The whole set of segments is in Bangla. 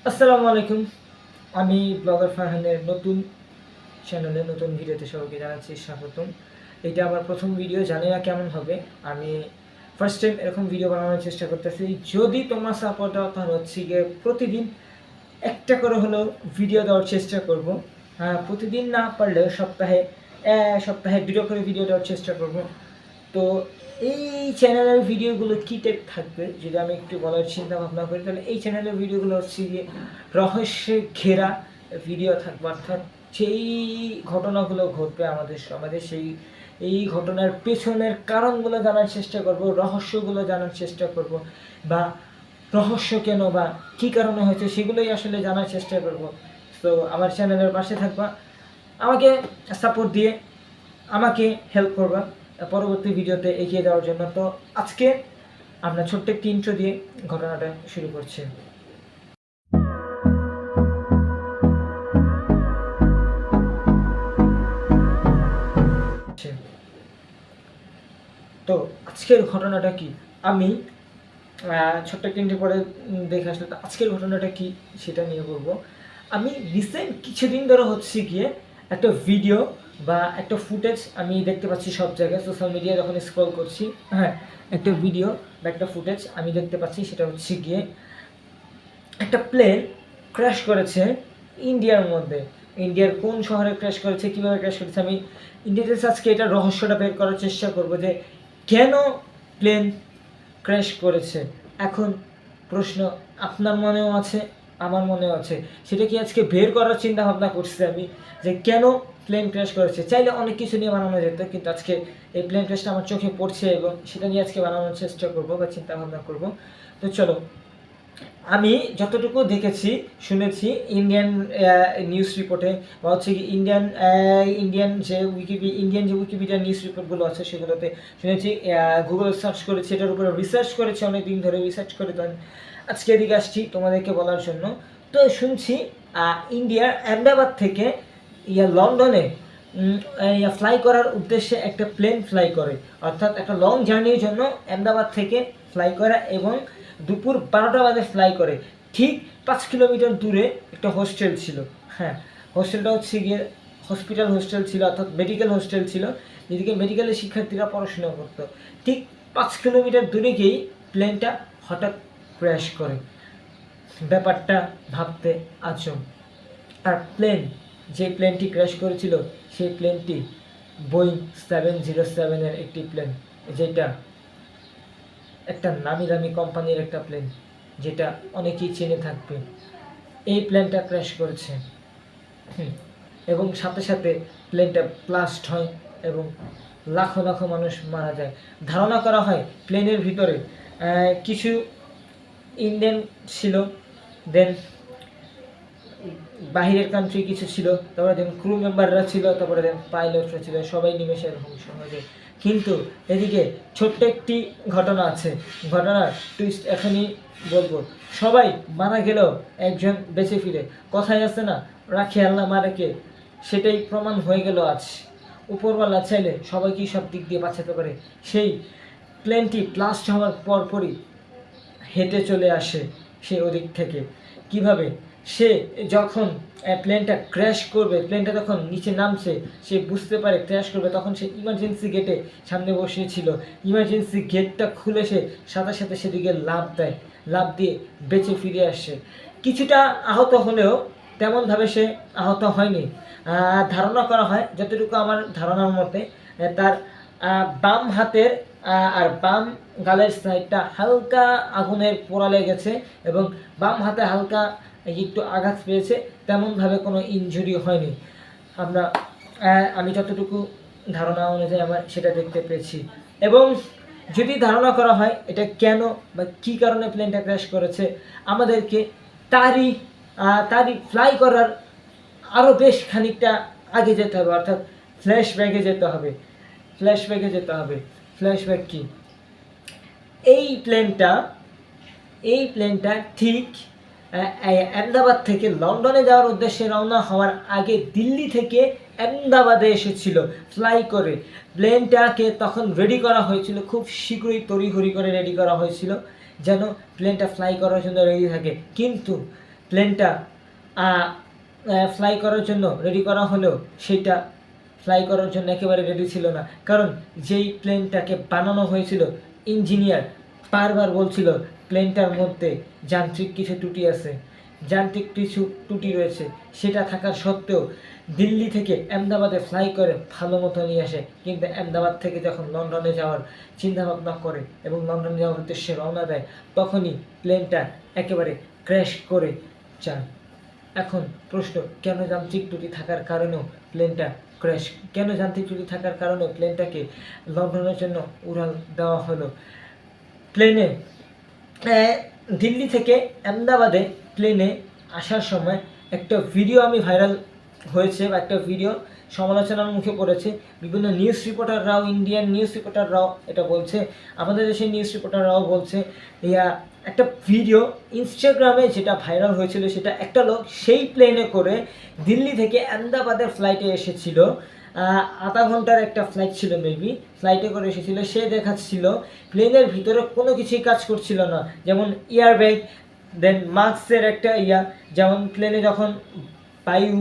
আসসালামু আলাইকুম। আমি ব্লগার ফারহানের নতুন চ্যানেলে নতুন ভিডিওতে সবাইকে জানাচ্ছি স্বাগতম। এটা আমার প্রথম ভিডিও, জানি না কেমন হবে। আমি ফার্স্ট টাইম এরকম ভিডিও বানানোর চেষ্টা করতেছি। যদি তোমরা সাপোর্ট দাও তাহলে হচ্ছে গিয়ে প্রতিদিন একটা করে হলেও ভিডিও দেওয়ার চেষ্টা করব। প্রতিদিন না পারলেও সপ্তাহে দুটো করে ভিডিও দেওয়ার চেষ্টা করব। তো এই চ্যানেলের ভিডিওগুলো কী টাইপ থাকবে যদি আমি একটু বলার চিন্তা ভাবনা করি, তাহলে এই চ্যানেলের ভিডিওগুলো হচ্ছে গিয়ে রহস্যে ঘেরা ভিডিও থাকবে। অর্থাৎ সেই ঘটনাগুলো ঘটবে আমাদের সমাজে, এই ঘটনার পেছনের কারণগুলো জানার চেষ্টা করব, রহস্যগুলো জানার চেষ্টা করব, বা রহস্য কেন বা কী কারণে হয়েছে সেগুলোই আসলে জানার চেষ্টা করব। তো আমার চ্যানেলের পাশে থাকবা, আমাকে সাপোর্ট দিয়ে আমাকে হেল্প করবা পরবর্তী ভিডিওতে এগিয়ে যাওয়ার জন্য। তো আজকে আমরা ছোট্ট একটি ইন্ট্রো দিয়ে ঘটনাটা শুরু করছি। তো আজকের ঘটনাটা কি, আমি ছোট্ট একটি ইন্ট্রো পরে দেখে আসলে তো আজকের ঘটনাটা কি সেটা নিয়ে বলবো। আমি রিসেন্ট কিছুদিন ধরে হচ্ছে গিয়ে একটা ভিডিও বা একটা ফুটেজ আমি দেখতে পাচ্ছি সব জায়গায়, সোশ্যাল মিডিয়ায় যখন স্ক্রল করছি, হ্যাঁ, একটা ভিডিও বা একটা ফুটেজ আমি দেখতে পাচ্ছি। সেটা হচ্ছে গিয়ে একটা প্লেন ক্র্যাশ করেছে ইন্ডিয়ার মধ্যে। ইন্ডিয়ার কোন শহরে ক্র্যাশ করেছে, কীভাবে ক্র্যাশ করেছে, আমি ডিটেলস আজকে এটা রহস্যটা বের করার চেষ্টা করব যে কেন প্লেন ক্র্যাশ করেছে। এখন প্রশ্ন আপনার মনেও আছে, আমার মনেও আছে, সেটা কি আজকে বের করার চিন্তা ভাবনা করছি আমি, যে কেন প্লেন ক্র্যাশ করেছে। চাইলে অনেক কিছু নিয়ে বানানো যেত, কিন্তু আজকে এই প্লেন ক্র্যাশটা আমার চোখে পড়ছে এবং সেটা নিয়ে আজকে বানানোর চেষ্টা করব বা চিন্তা ভাবনা করব। তো চলো, আমি যতটুকু দেখেছি শুনেছি ইন্ডিয়ান নিউজ রিপোর্টে বা হচ্ছে কি ইন্ডিয়ান যে উইকিপিডিয়া নিউজ রিপোর্টগুলো আছে সেগুলোতে শুনেছি, গুগল সার্চ করেছি, এটার উপরে রিসার্চ করেছি, অনেক দিন ধরে রিসার্চ করে তো আজকে এদিকে আসছি তোমাদেরকে বলার জন্য। তো শুনছি ইন্ডিয়ার আহমেদাবাদ থেকে লন্ডনে ফ্লাই করার উদ্দেশ্যে একটা প্লেন ফ্লাই করে, অর্থাৎ একটা লং জার্নির জন্য আহমেদাবাদ থেকে ফ্লাই করা, এবং দুপুর 12টা বাজে ফ্লাই করে। ঠিক 5 কিলোমিটার দূরে একটা হোস্টেল ছিল। হ্যাঁ, হোস্টেলটা হচ্ছে গিয়ে হসপিটাল হোস্টেল ছিল, অর্থাৎ মেডিকেল হোস্টেল ছিল, যেদিকে মেডিকেলের শিক্ষার্থীরা পড়াশোনা করতো। ঠিক 5 কিলোমিটার দূরে গিয়েই প্লেনটা হঠাৎ ক্র্যাশ করে। ব্যাপারটা ভাবতে আজব। আর যে প্লেনটি ক্র্যাশ করেছিল সেই প্লেনটি বোয়িং 707-এর একটি প্লেন, যেটা একটা নামি দামি কোম্পানির একটা প্লেন, যেটা অনেকেই চেনে থাকবে। এই প্লেনটা ক্র্যাশ করেছে এবং সাথে সাথে প্লেনটা ব্লাস্ট হয় এবং লাখো লাখো মানুষ মারা যায়। ধারণা করা হয় প্লেনের ভিতরে কিছু ইন্ডিয়ান ছিল, দেন বাহিরের কান্ট্রি কিছু ছিল, তারপরে দেখুন ক্রু মেম্বাররা ছিল, তারপরে দেখুন পাইলটরা ছিল, সবাই নিমেষে ধ্বংস হয়ে যায়। কিন্তু এদিকে ছোট্ট একটি ঘটনা আছে, ঘটনার টুইস্ট এখনই বলবো। সবাই মারা গেলেও একজন বেঁচে ফিরে, কথায় আছে না, রাখে আল্লাহ মারেকে, সেটাই প্রমাণ হয়ে গেল আজ। উপরওয়ালা চাইলে সবাইকেই সব দিক দিয়ে বাঁচাতে পারে। সেই প্লেনটি ব্লাস্ট হওয়ার পরপরই হেঁটে চলে আসে সে ওদিক থেকে। কিভাবে? সে যখন প্লেনটা ক্র্যাশ করবে, প্লেনটা যখন নিচে নামছে, সে বুঝতে পারে ক্র্যাশ করবে, তখন সে ইমার্জেন্সি গেটে সামনে বসিয়েছিল। ইমার্জেন্সি গেটটা খুলে সে সাথে সাথে সেদিকে লাফ দেয়, লাফ দিয়ে বেঁচে ফিরে আসে। কিছুটা আহত হলেও তেমনভাবে সে আহত হয়নি। ধারণা করা হয়, যতটুকু আমার ধারণার মতে, তার বাম হাতের আর বাম গালের সাইডটা হালকা আগুনের পোড়া লেগেছে এবং বাম হাতে হালকা একটু আঘাত পেয়েছে, তেমনভাবে কোনো ইনজুরি হয়নি। আমি যতটুকু ধারণা অনুযায়ী আমার সেটা দেখতে পেয়েছি। এবং যদি ধারণা করা হয় এটা কেন বা কী কারণে প্লেনটা ক্র্যাশ করেছে, আমাদেরকে তারই ফ্লাই করার আরও বেশ খানিকটা আগে যেতে হবে, অর্থাৎ ফ্ল্যাশব্যাকে যেতে হবে। ফ্ল্যাশব্যাক কি? এই প্লেনটা ঠিক আহমেদাবাদ থেকে লন্ডনে যাওয়ার উদ্দেশ্যে রওনা হওয়ার আগে দিল্লি থেকে আহমেদাবাদে এসেছিল ফ্লাই করে। প্লেনটাকে তখন রেডি করা হয়েছিল, খুব শীঘ্রই তড়িঘড়ি করে রেডি করা হয়েছিল যেন প্লেনটা ফ্লাই করার জন্য রেডি থাকে। কিন্তু প্লেনটা ফ্লাই করার জন্য রেডি করা হলেও সেইটা ফ্লাই করার জন্য একেবারে রেডি ছিল না। কারণ যেই প্লেনটাকে বানানো হয়েছিল, ইঞ্জিনিয়ার বারবার বলছিল প্লেনটার মধ্যে যান্ত্রিক কিছু ত্রুটি আছে, যান্ত্রিক কিছু ত্রুটি রয়েছে। সেটা থাকার সত্ত্বেও দিল্লি থেকে আহমেদাবাদে ফ্লাই করে ভালো মতো নিয়ে আসে। কিন্তু আহমেদাবাদ থেকে যখন লন্ডনে যাওয়ার চিন্তাভাবনা করে এবং লন্ডনে যাওয়ার উদ্দেশ্যে রওনা দেয়, তখনই প্লেনটা একেবারে ক্র্যাশ করে যান। এখন প্রশ্ন, কেন যান্ত্রিক ত্রুটি থাকার কারণেও প্লেনটা ক্র্যাশ, কেন যান্ত্রিক ত্রুটি থাকার কারণে প্লেনটাকে লন্ডনের জন্য উড়াল দেওয়া হলো? প্লেনে দিল্লি থেকে আহমেদাবাদে প্লেনে আসার সময় একটা ভিডিও আমি ভাইরাল হয়েছে, বা একটা ভিডিও সমালোচনার মুখে পড়েছে। বিভিন্ন নিউজ রিপোর্টাররাও, ইন্ডিয়ান নিউজ রিপোর্টাররাও এটা বলছে, আমাদের দেশের নিউজ রিপোর্টাররাও বলছে। একটা ভিডিও ইনস্টাগ্রামে যেটা ভাইরাল হয়েছিল, সেটা একটা লোক সেই প্লেনে করে দিল্লি থেকে আহমেদাবাদের ফ্লাইটে এসেছিল। আধা ঘন্টার একটা ফ্লাইট ছিল, মেবি ফ্লাইটে করে এসেছিল। সে দেখাচ্ছিল প্লেনের ভিতরে কোনো কিছুই কাজ করছিল না, যেমন এয়ারব্যাগ, দেন মাস্কের একটা যেমন প্লেনে যখন বায়ু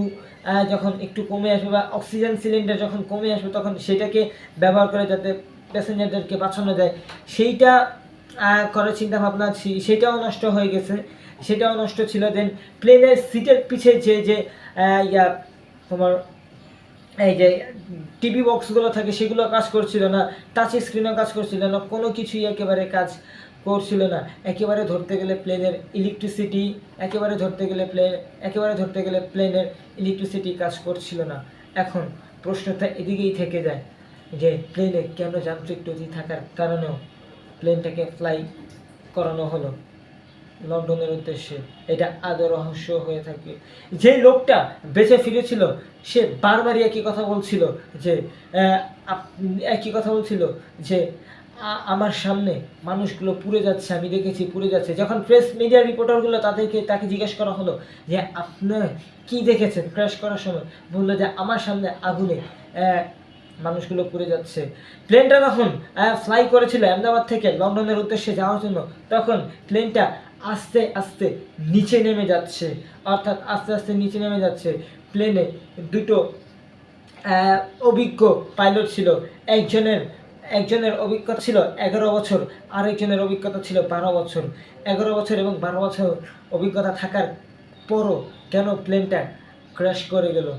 যখন একটু কমে আসবে বা অক্সিজেন সিলিন্ডার যখন কমে আসবে, তখন সেটাকে ব্যবহার করে যাতে প্যাসেঞ্জারদেরকে বাঁচানো যায়, সেইটা করার চিন্তা ভাবনা সেটাও নষ্ট হয়ে গেছে, সেটাও নষ্ট ছিল। দেন প্লেনের সিটের পিছে যে তোমার এই যে টিভি বক্সগুলো থাকে, সেগুলো কাজ করছিল না, টাচ স্ক্রিনও কাজ করছিল না, কোনো কিছুই একেবারে কাজ করছিল না। একেবারে ধরতে গেলে প্লেনের ইলেকট্রিসিটি, একেবারে ধরতে গেলে প্লেনের ইলেকট্রিসিটি কাজ করছিল না। এখন প্রশ্নটা এদিকেই থেকে যায় যে প্লেনে কেন যান্ত্রিক ত্রুটি থাকার কারণেও প্লেনটাকে ফ্লাই করানো হলো লন্ডনের উদ্দেশ্যে। এটা আদৌ রহস্য হয়ে থাকে। যে লোকটা বেঁচে ফিরেছিল, সে বারবারই একই কথা বলছিল যে আমার সামনে মানুষগুলো পুড়ে যাচ্ছে, আমি দেখেছি পুড়ে যাচ্ছে। যখন প্রেস মিডিয়া রিপোর্টারগুলো তাকে জিজ্ঞেস করা হলো যে আপনি কি দেখেছেন ক্র্যাশ করার সময়, বললো যে আমার সামনে আগুনে মানুষগুলো পুড়ে যাচ্ছে। প্লেনটা যখন ফ্লাই করেছিল আহমেদাবাদ থেকে লন্ডনের উদ্দেশ্যে যাওয়ার জন্য, তখন প্লেনটা আস্তে আস্তে নিচে নেমে যাচ্ছে, অর্থাৎ আস্তে আস্তে নিচে নেমে যাচ্ছে। প্লেনে দুটো অভিজ্ঞ পাইলট ছিল, একজনের অভিজ্ঞতা ছিল 11 বছর, আরেকজনের অভিজ্ঞতা ছিল 12 বছর। 11 বছর এবং 12 বছর অভিজ্ঞতা থাকার পরও কেন প্লেনটা ক্র্যাশ করে গেল?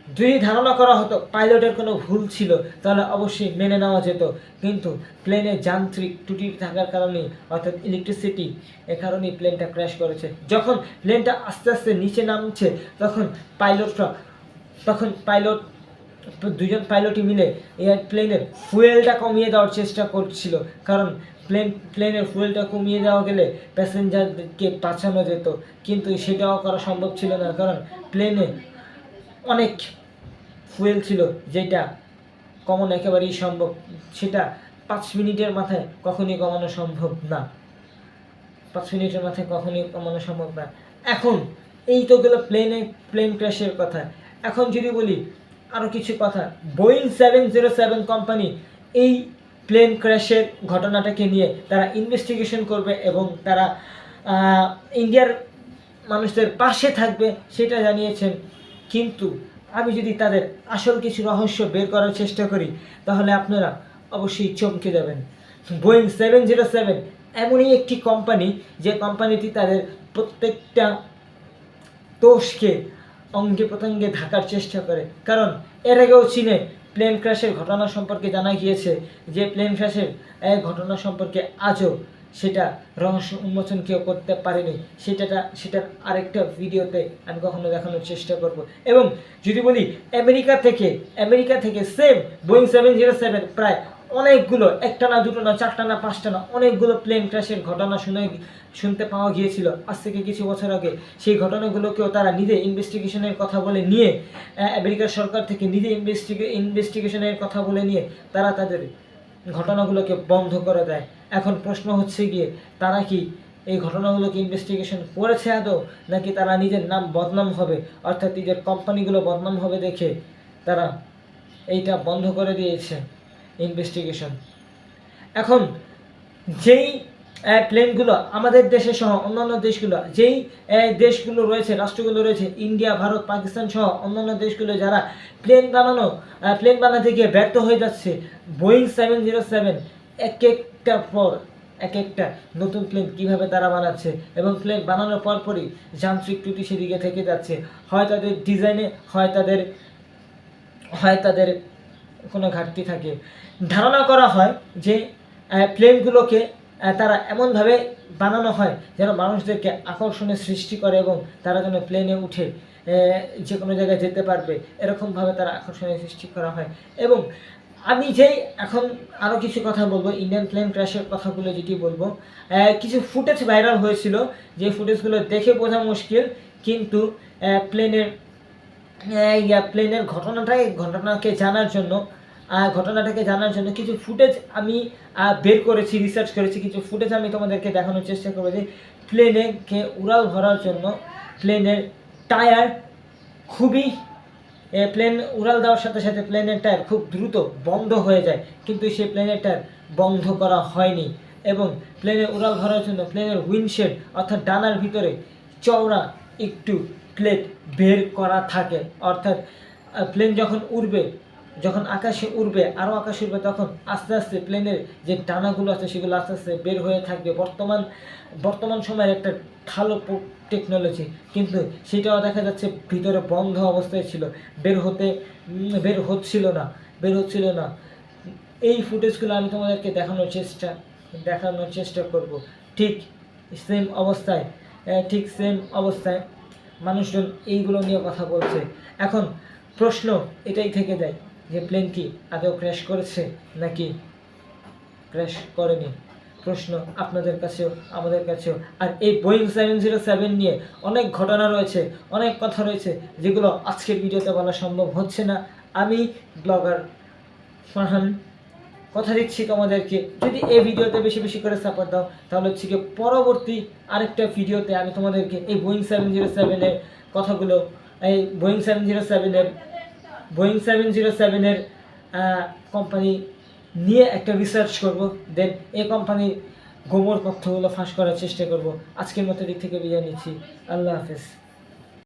যদি ধারণা করা হতো পাইলটের কোনো ভুল ছিল, তাহলে অবশ্যই মেনে নেওয়া যেত। কিন্তু প্লেনে যান্ত্রিক ত্রুটি থাকার কারণে, অর্থাৎ ইলেকট্রিসিটি, এ কারণেই প্লেনটা ক্র্যাশ করেছে। যখন প্লেনটা আস্তে আস্তে নিচে নামছে, তখন দুজন পাইলটই মিলে প্লেনের ফুয়েলটা কমিয়ে দেওয়ার চেষ্টা করছিল। কারণ প্লেনের ফুয়েলটা কমিয়ে দেওয়া গেলে প্যাসেঞ্জারদেরকে বাঁচানো যেত, কিন্তু সেটাও করা সম্ভব ছিল না। কারণ প্লেনে অনেক ফুয়েল ছিল যেটা কমানো একেবারেই সম্ভব, সেটা 5 মিনিটের মাথায় কখনই কমানো সম্ভব না। 5 মিনিটের মাথায় কখনই কমানো সম্ভব না। এখন এই তো গেল প্লেন ক্র্যাশের কথা। এখন যদি বলি আরও কিছু কথা, বোয়িং 707 কোম্পানি এই প্লেন ক্র্যাশের ঘটনাটাকে নিয়ে তারা ইনভেস্টিগেশন করবে এবং তারা ইন্ডিয়ার মানুষদের পাশে থাকবে, সেটা জানিয়েছেন। কিন্তু আমি যদি তাদের আসল কিছু রহস্য বের করার চেষ্টা করি, তাহলে আপনারা অবশ্যই চমকে যাবেন। বোয়িং 707 এমনই একটি কোম্পানি, যে কোম্পানিটি তাদের প্রত্যেকটা দোষকে অঙ্গে প্রত্যঙ্গে ঢাকার চেষ্টা করে। কারণ এর আগেও চীনে প্লেন ক্র্যাশের ঘটনা সম্পর্কে জানা গিয়েছে, যে প্লেন ক্র্যাশের ঘটনা সম্পর্কে আজও সেটা রহস্য উন্মোচন কেউ করতে পারেনি। সেটার আরেকটা ভিডিওতে আমি কখনো দেখানোর চেষ্টা করব। এবং যদি বলি আমেরিকা থেকে সেম বোয়িং 707 প্রায় অনেকগুলো, একটা না, দুটো না, চারটা না, পাঁচটা না, অনেকগুলো প্লেন ক্র্যাশের ঘটনা শুনতে পাওয়া গিয়েছিল আজ থেকে কিছু বছর আগে। সেই ঘটনাগুলোকেও তারা নিজে ইনভেস্টিগেশনের কথা বলে নিয়ে, আমেরিকার সরকার থেকে নিজে ইনভেস্টিগেশনের কথা বলে নিয়ে তারা তাদের ঘটনাগুলোকে বন্ধ করে দেয়। এখন প্রশ্ন হচ্ছে গিয়ে, তারা কি এই ঘটনাগুলোকে ইনভেস্টিগেশন করেছে আদৌ, নাকি তারা নিজের নাম বদনাম হবে, অর্থাৎ নিজের কোম্পানিগুলো বদনাম হবে দেখে তারা এইটা বন্ধ করে দিয়েছে ইনভেস্টিগেশন। এখন যেই প্লেনগুলো আমাদের দেশে সহ অন্যান্য দেশগুলো যেই দেশগুলো রয়েছে, রাষ্ট্রগুলো রয়েছে, ইন্ডিয়া, ভারত, পাকিস্তান সহ অন্যান্য দেশগুলো যারা প্লেন বানাতে গিয়ে ব্যর্থ হয়ে যাচ্ছে, বোয়িং 707 এক একটা নতুন প্লেন কীভাবে তারা বানাচ্ছে এবং প্লেন বানানোর পরপরই যান্ত্রিক ত্রুটি সেদিকে থেকে যাচ্ছে, হয় তাদের ডিজাইনে, হয় তাদের কোনো ঘাটতি থাকে। ধারণা করা হয় যে প্লেনগুলোকে তারা এমনভাবে বানানো হয় যেন মানুষদেরকে আকর্ষণের সৃষ্টি করে এবং তারা যেন প্লেনে উঠে যে কোনো জায়গায় যেতে পারবে, এরকমভাবে তারা আকর্ষণের সৃষ্টি করা হয়। এবং আমি যেই এখন আরও কিছু কথা বলবো, ইন্ডিয়ান প্লেন ক্র্যাশের কথাগুলো যেটি বলবো, কিছু ফুটেজ ভাইরাল হয়েছিল, যে ফুটেজগুলো দেখে বোঝা মুশকিল, কিন্তু প্লেনের ঘটনাটাকে জানার জন্য কিছু ফুটেজ আমি বের করেছি, রিসার্চ করেছি। কিছু ফুটেজ আমি তোমাদেরকে দেখানোর চেষ্টা করবো যে প্লেনকে উড়াল ভরার জন্য প্লেনের টায়ার প্লেন উড়াল দেওয়ার সাথে সাথে প্লেনের টায়ার খুব দ্রুত বন্ধ হয়ে যায়, কিন্তু সেই প্লেনের টায়ার বন্ধ করা হয়নি। এবং প্লেনের উড়াল ভরার জন্য প্লেনের উইন্ডশেড অর্থাৎ ডানার ভিতরে চওড়া একটু প্লেট বের করা থাকে, অর্থাৎ প্লেন যখন আকাশে উড়বে, তখন আস্তে আস্তে প্লেনের যে ডানাগুলো আছে সেগুলো আস্তে আস্তে বের হয়ে থাকবে। বর্তমান সময়ের একটা ভালো টেকনোলজি, কিন্তু সেটাও দেখা যাচ্ছে ভিতরে বন্ধ অবস্থায় ছিল, বের হচ্ছিল না। এই ফুটেজগুলো আমি তোমাদেরকে দেখানোর চেষ্টা করব। ঠিক সেম অবস্থায় মানুষজন এইগুলো নিয়ে কথা বলছে। এখন প্রশ্ন এটাই থেকে যায় যে প্লেন কি আদৌ ক্র্যাশ করেছে নাকি ক্র্যাশ করেনি। প্রশ্ন আপনাদের কাছেও আমাদের কাছেও। আর এই বোয়িং 707 নিয়ে অনেক ঘটনা রয়েছে, অনেক কথা রয়েছে, যেগুলো আজকের ভিডিওতে বলা সম্ভব হচ্ছে না। আমি ব্লগার ফারহান কথা দিচ্ছি তোমাদেরকে, যদি এই ভিডিওতে বেশি বেশি করে সাপোর্ট দাও, তাহলে হচ্ছে কি পরবর্তী আরেকটা ভিডিওতে আমি তোমাদেরকে এই বোয়িং 707-এর কথাগুলো, এই বোয়িং 707-এর কোম্পানি নিয়ে একটা রিসার্চ করব, দেন এই কোম্পানির গোমর তথ্যগুলো ফাঁস করার চেষ্টা করব। আজকের মতো দিক থেকে বিদায় নিচ্ছি। আল্লাহ হাফেজ।